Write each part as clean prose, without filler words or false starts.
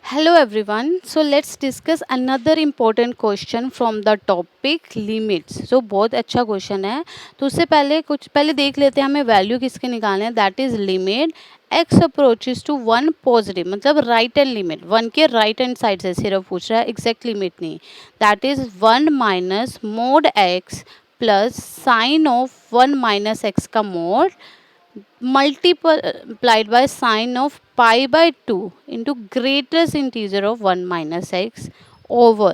Hello everyone. So let's discuss another important question from the topic limits. So बहुत अच्छा question है. तो उससे पहले देख लेते हैं हमें वैल्यू किसके निकालने हैं. That is limit x approaches to one positive मतलब राइट हैंड लिमिट वन के राइट हैंड साइड से सिर्फ पूछ रहा है एग्जैक्ट लिमिट नहीं. That is one minus mod x plus sine of one minus x का mod multiplied by sine of pi by 2 into greatest integer of 1 minus x over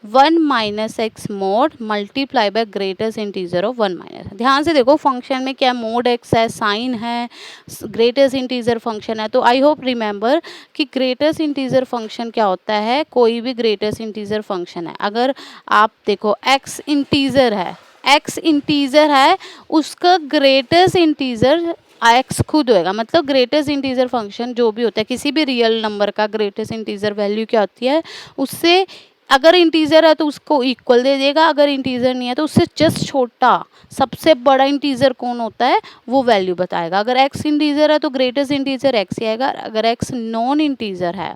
1 minus x mod multiply by greatest integer of 1 minus. ध्यान से देखो function में क्या mode x है, sign है, greatest integer function है. तो आई होप रिमेंबर कि ग्रेटेस्ट इंटीजर फंक्शन क्या होता है. कोई भी ग्रेटेस्ट इंटीजर फंक्शन है, अगर आप देखो x इंटीजर है उसका ग्रेटेस्ट इंटीजर एक्स खुद होएगा. मतलब ग्रेटेस्ट इंटीजर फंक्शन जो भी होता है किसी भी रियल नंबर का ग्रेटेस्ट इंटीजर वैल्यू क्या होती है, उससे अगर इंटीजर है तो उसको इक्वल दे देगा, अगर इंटीजर नहीं है तो उससे जस्ट छोटा सबसे बड़ा इंटीजर कौन होता है वो वैल्यू बताएगा. अगर एक्स इंटीजर है तो ग्रेटेस्ट इंटीजर एक्स ही आएगा. अगर एक्स नॉन इंटीजर है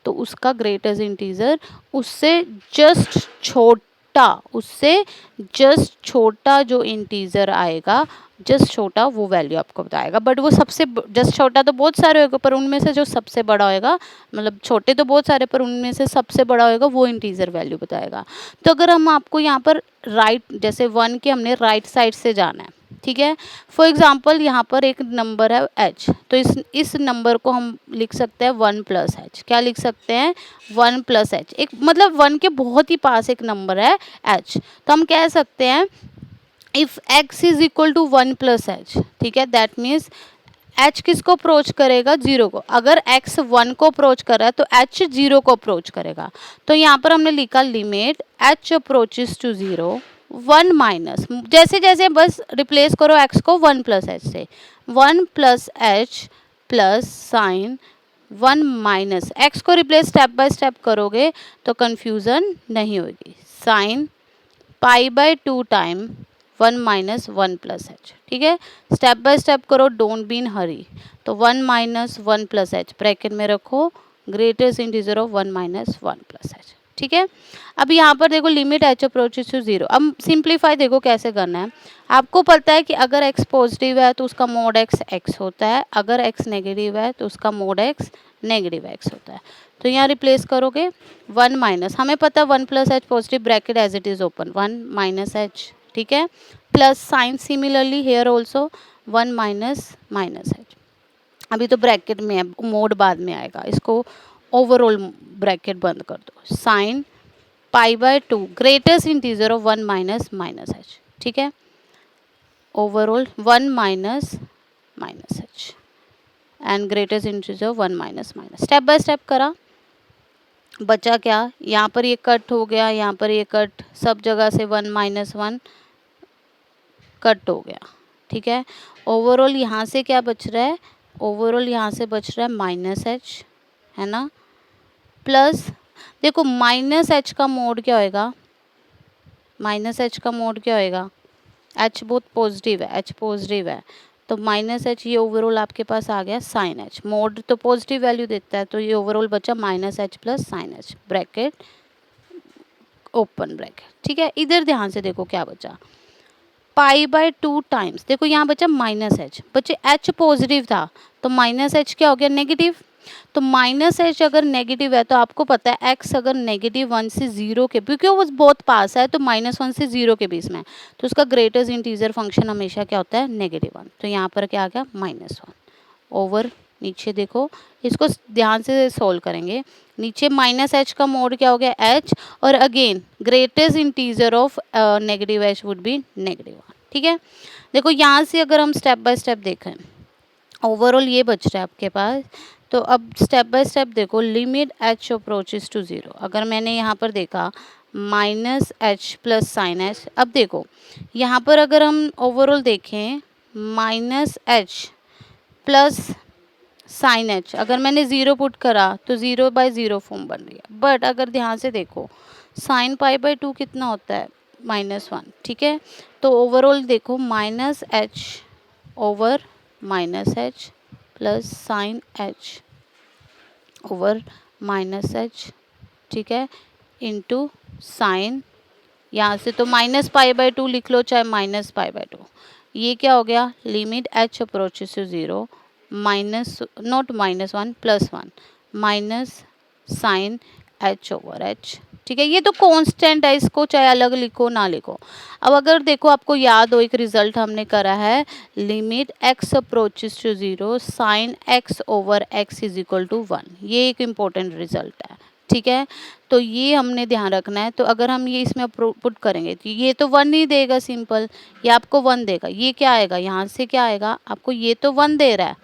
तो उसका ग्रेटेस्ट इंटीजर उससे जस्ट छोटा जो इंटीजर आएगा, जस्ट छोटा वो वैल्यू आपको बताएगा. बट वो सबसे जस्ट छोटा तो बहुत सारे होगा पर उनमें से जो सबसे बड़ा होएगा, मतलब छोटे तो बहुत सारे पर उनमें से सबसे बड़ा होएगा वो इंटीजर वैल्यू बताएगा. तो अगर हम आपको यहाँ पर जैसे वन के हमने राइट साइड से जाना है, ठीक है. फॉर एग्जाम्पल यहाँ पर एक नंबर है h, तो इस नंबर को हम लिख सकते हैं वन प्लस एच. क्या लिख सकते हैं? One plus H. एक मतलब वन के बहुत ही पास एक नंबर है h, तो हम कह सकते हैं if x is equal to one plus h. ठीक है, दैट मीन्स h किसको अप्रोच करेगा? जीरो को. अगर x वन को अप्रोच कर रहा है तो h जीरो को अप्रोच करेगा. तो यहाँ पर हमने लिखा limit h approaches to zero one minus, जैसे जैसे बस रिप्लेस करो x को वन प्लस एच से. One plus h plus sine one minus x को रिप्लेस स्टेप बाय स्टेप करोगे तो कंफ्यूजन नहीं होगी. Sine pi by two time one minus one plus h. ठीक है, स्टेप बाय स्टेप करो, डोंट बी इन हरी. तो one minus one plus h bracket में रखो, greatest integer of one minus one plus h. ठीक है, अब यहाँ पर देखो limit h approaches to zero. अब सिंप्लीफाई देखो कैसे करना है. आपको पता है कि अगर एक्स पॉजिटिव है तो उसका मोड एक्स एक्स होता है, अगर एक्स नेगेटिव है तो उसका मोड एक्स नेगेटिव एक्स होता है. तो यहाँ रिप्लेस करोगे वन माइनस, हमें पता है one plus h positive bracket as it is open, one minus h. ठीक है, plus sine similarly here also one minus minus h. अभी तो ब्रैकेट में है, मोड बाद में आएगा. इसको ओवरऑल ब्रैकेट बंद कर दो. Sign pi by to greatest integer of one minus minus h. ठीक है, overall one minus minus H and greatest integer of one minus minus. Step by step करा, बचा क्या? यहाँ पर ये कट हो गया, यहाँ पर ये कट, सब जगह से वन माइनस वन कट हो गया. ठीक है, ओवरऑल यहाँ से क्या बच रहा है? ओवरऑल यहाँ से बच रहा है माइनस एच, है ना. प्लस देखो माइनस एच का मोड क्या होएगा? माइनस एच का मोड क्या होएगा? एच बहुत पॉजिटिव है, एच पॉजिटिव है तो माइनस एच, ये ओवरऑल आपके पास आ गया साइन एच. मोड तो पॉजिटिव वैल्यू देता है तो ये ओवरऑल बचा minus h plus sine H bracket open bracket. ठीक है, इधर ध्यान से देखो क्या बचा. पाई बाय टू टाइम्स, देखो यहाँ बचा माइनस एच, बच्चे एच पॉजिटिव था तो माइनस एच क्या हो गया? नेगेटिव. तो माइनस एच अगर नेगेटिव है तो आपको पता है एक्स अगर नेगेटिव वन से जीरो के, क्योंकि वो बहुत पास है तो माइनस वन से जीरो के बीच में है, तो उसका ग्रेटेस्ट इंटीजर फंक्शन हमेशा क्या होता है? Negative one. तो यहाँ पर क्या आ गया? Minus one. ओवर नीचे देखो, इसको ध्यान से सोल्व करेंगे. नीचे माइनस एच का मोड क्या हो गया? एच, और again greatest integer of negative h would be negative one. ठीक है, देखो यहाँ से अगर हम स्टेप बाय स्टेप देखें, ओवरऑल ये बच रहा है आपके पास. तो अब स्टेप बाय स्टेप देखो, limit h approaches to zero. अगर मैंने यहाँ पर देखा minus h plus sine h, अब देखो यहाँ पर अगर हम ओवरऑल देखें minus h plus sine h, अगर मैंने ज़ीरो पुट करा तो ज़ीरो बाय ज़ीरो फॉर्म बन रही है. बट अगर ध्यान से देखो साइन पाई बाय टू कितना होता है? Minus one. ठीक है, तो ओवरऑल देखो minus H over minus h plus sine h over minus h, ठीक है, इंटू साइन, यहाँ से तो माइनस पाई बाय 2 लिख लो चाहे माइनस पाई बाय 2। ये क्या हो गया, limit h approaches to 0 minus not minus 1 plus 1 minus sine h over h, ठीक है। ये तो कांस्टेंट है, इसको चाहे अलग लिखो ना लिखो। अब अगर देखो आपको याद हो एक रिजल्ट हमने करा है, limit x approaches to 0 sine x over x is equal to 1, ये एक इम्पोर्टेंट रिजल्ट है, ठीक है। तो ये हमने ध्यान रखना है। तो अगर हम ये इसमें पुट करेंगे तो ये तो 1 ही देगा सिंपल, ये आपको 1 देगा। ये क्या आएगा, यहाँ से क्या आएगा आपको, ये तो 1 दे रहा है,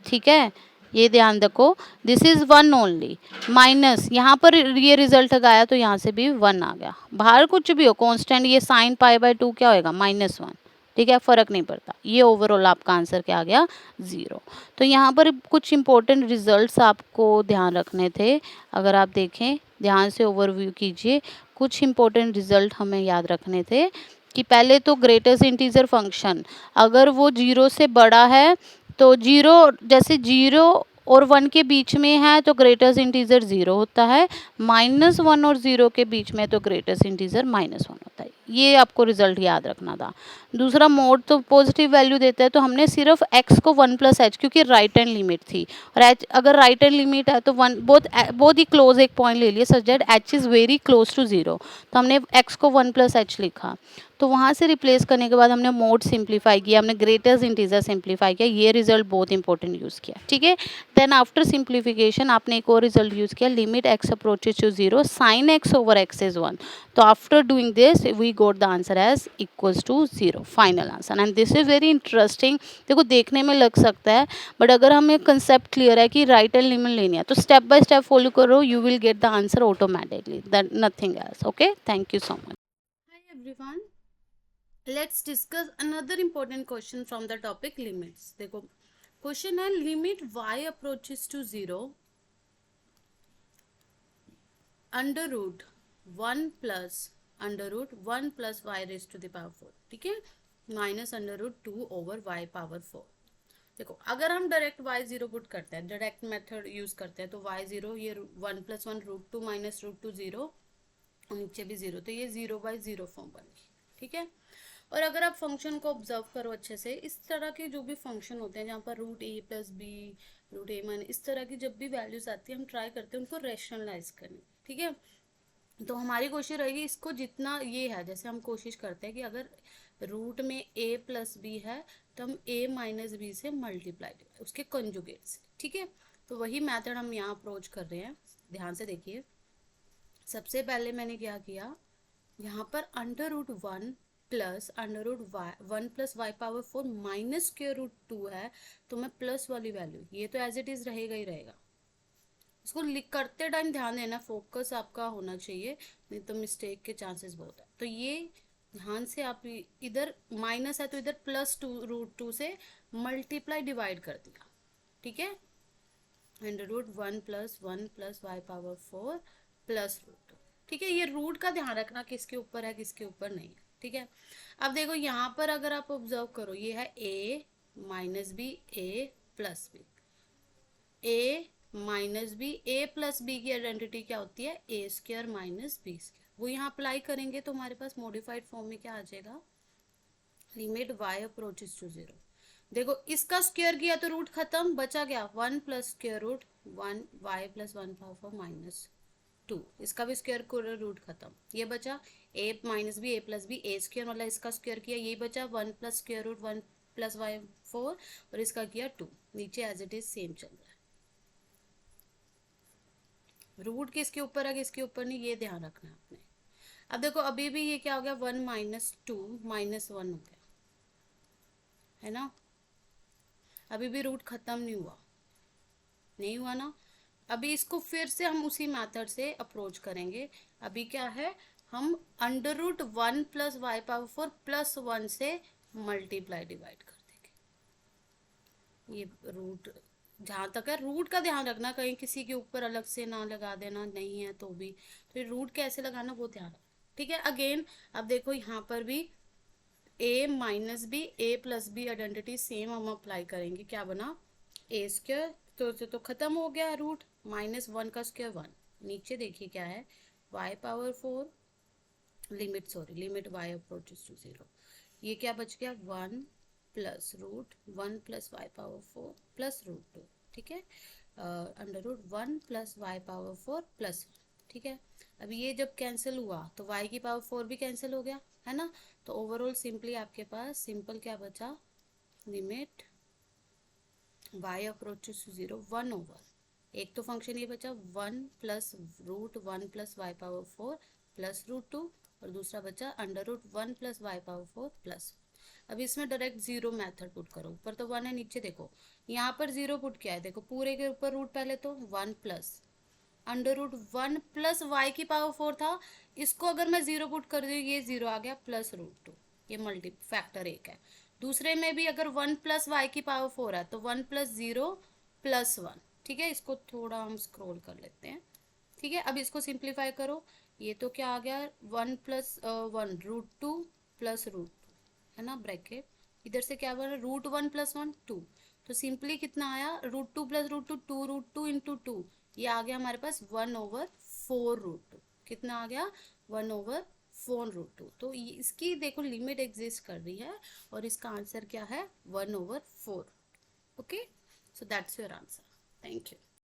ठीक है, ये ध्यान रखो, दिस इज 1 ओनली, माइनस यहाँ पर ये रिजल्ट आया तो यहाँ से भी 1 आ गया। बाहर कुछ भी हो कांस्टेंट, ये साइन पाई बाय 2 क्या होएगा, -1, ठीक है, फर्क नहीं पड़ता। ये ओवरऑल आपका आंसर क्या आ गया, 0। तो यहाँ पर कुछ इंपॉर्टेंट रिजल्ट्स आपको ध्यान रखने थे। अगर आप देखें ध्यान से ओवरव्यू कीजिए, कुछ इंपॉर्टेंट रिजल्ट हमें याद रखने थे कि पहले तो ग्रेटेस्ट इंटीजर फंक्शन अगर वो 0 से बड़ा है तो 0, जैसे 0 और 1 के बीच में है तो ग्रेटेस्ट इंटीजर 0 होता है, -1 और 0 के बीच में तो ग्रेटेस्ट इंटीजर -1 होता है। ये आपको रिजल्ट याद रखना था। दूसरा, मोड तो पॉजिटिव वैल्यू देता है तो हमने सिर्फ x को 1 + h, क्योंकि राइट हैंड लिमिट थी और h अगर राइट हैंड लिमिट है तो बोथ ही क्लोज एक पॉइंट ले लिए such that h is very close to 0, तो हमने x को 1 + h लिखा। तो वहाँ से रिप्लेस करने के बाद हमने मोड सिंप्लीफाई किया, हमने ग्रेटेस्ट इंटीजर सिंप्लीफाई किया, ये रिजल्ट बहुत इंपॉर्टेंट यूज़ किया, ठीक है। देन आफ्टर सिंप्लीफिकेशन आपने एक और रिजल्ट यूज़ किया, limit x approaches to 0 sine x over x is 1। तो after doing this we got the answer as equals to 0, final answer. And this is very interesting. देखो देखने में लग सकता है बट अगर हमें कंसेप्ट क्लियर है कि राइट हैंड लिमिट लेनी है तो स्टेप बाय स्टेप फॉलो करो, you will get the answer automatically, that nothing else. Okay, thank you so much. Hi everyone, let's discuss another important question from the topic limits. देखो question है, limit y approaches to 0 under root 1 plus y raise to the power 4, ठीक है, minus under root 2 over y power 4। देखो अगर हम direct y0 put करते हैं, direct method use करते हैं तो y0 ये 1 + 1 √2 माइनस √2 0 और नीचे भी 0, तो ये 0/0 फॉर्म बनेगी, ठीक है। और अगर आप फंक्शन को ऑब्जर्व करो अच्छे से, इस तरह के जो भी फंक्शन होते हैं जहाँ पर √a + b √a- इस तरह की जब भी वैल्यूज आती है हम ट्राई करते हैं उनको रैशनलाइज करने, ठीक है। तो हमारी कोशिश रहेगी इसको जितना ये है, जैसे हम कोशिश करते हैं कि अगर रूट में a + b है तो हम a - b से मल्टीप्लाई उसके कंजुगेट से, ठीक है। तो वही मेथड हम यहाँ अप्रोच कर रहे हैं, ध्यान से देखिए। सबसे पहले मैंने क्या किया, यहाँ पर under root 1 plus under root y 1 + y power 4 minus square root 2 है, तो मैं प्लस वाली वैल्यू, ये तो एज इट इज रहेगा ही रहेगा। इसको लिख करते टाइम ध्यान देना, फोकस आपका होना चाहिए, नहीं तो मिस्टेक के चांसेस बहुत है। तो ये ध्यान से आप इधर माइनस है तो इधर +2 से मल्टीप्लाई डिवाइड कर दिया, ठीक है। Under root 1 + 1 + y power 4 plus √2, ठीक है। ये रूट का ध्यान रखना किसके ऊपर है किसके ऊपर नहीं है, ठीक है। अब देखो यहाँ पर अगर आप ऑब्जर्व करो, ये है a - b a + b, a - b, a + b की आइडेंटिटी क्या होती है, a² - b²। वो यहाँ अप्लाई करेंगे तो हमारे पास मॉडिफाइड फॉर्म में क्या आ जाएगा, लिमिट y अप्रोचेस टू 0। देखो इसका स्क्वायर किया तो रूट खत्म, बचा गया 1 + √1 y + 1 पावर -2, इसका भी स्क्वायर को रूट खत्म, ये बचा a - b a + b a² मतलब इसका स्क्वायर किया, ये बचा 1 + √1 + y 4 और इसका किया 2, नीचे एज इट इज सेम चल रहा है। रूट किसके ऊपर है किसके ऊपर नहीं, ये ध्यान रखना है आपने। अब देखो अभी भी ये क्या हो गया, 1 - 2 -1 हो गया, है ना। अभी भी रूट खत्म नहीं हुआ ना। अभी इसको फिर से हम उसी मेथड से अप्रोच करेंगे। अभी क्या है, हम अंडर रूट 1 + y पावर 4 + 1 से मल्टीप्लाई डिवाइड कर देंगे। ये रूट जहाँ तक है रूट का ध्यान रखना, कहीं किसी के ऊपर अलग से ना लगा देना, नहीं है तो भी तो रूट कैसे लगाना वो ध्यान रखना, ठीक है। अगेन अब देखो यहाँ पर भी a - b a + b identity same हम अप्लाई करेंगे, क्या बना a², तो खत्म हो गया रूट -1 का स्क्वायर 1, नीचे देखिए क्या है, y power 4 limit y approaches to 0, ये क्या बच गया 1 plus root 1 plus y power 4 plus root 2, ठीक है, under root 1 plus y power 4 plus, ठीक है। अभी ये जब कैंसिल हुआ तो y की पावर 4 भी कैंसिल हो गया, है ना। तो ओवरऑल सिंपली आपके पास सिंपल क्या बचा, limit y approaches to 0 1 over, एक तो फंक्शन ये बचा 1 plus root 1 plus y power 4 plus root 2, और दूसरा बचा under root 1 plus y power 4 plus. अब इसमें डायरेक्ट जीरो मेथड पुट करो, ऊपर तो 1 है, नीचे देखो यहाँ पर जीरो पुट किया है, देखो पूरे के ऊपर रूट, पहले तो 1 plus under root 1 plus y की पावर 4 था, इसको अगर मैं जीरो पुट कर दूँ ये जीरो आ गया प्लस रूट 2, ये मल्टी फैक्टर एक है। दूसरे में भी अगर 1 प्लस वाई की पावर 4 है तो 1 प्लस जीरो प्लस 1, ठीक है। इसको थोड़ा हम स्क्रॉल कर लेते हैं, ठीक है। अब इसको सिंप्लीफाई करो, ये तो क्या आ गया 1 प्लस 1 रूट 2 प्लस रूट 2, है ना, ब्रैकेट, इधर से क्या बना रूट 1 प्लस 1 2, तो सिंपली कितना आया root 2 plus root 2 2 root 2 into 2, ये आ गया हमारे पास 1 ओवर 4 रूट 2, कितना आ गया 1 ओवर 4 रूट 2। तो ये इसकी देखो लिमिट एग्जिस्ट कर रही है और इसका आंसर क्या है 1 over 4। Okay, so that's your answer. Thank you.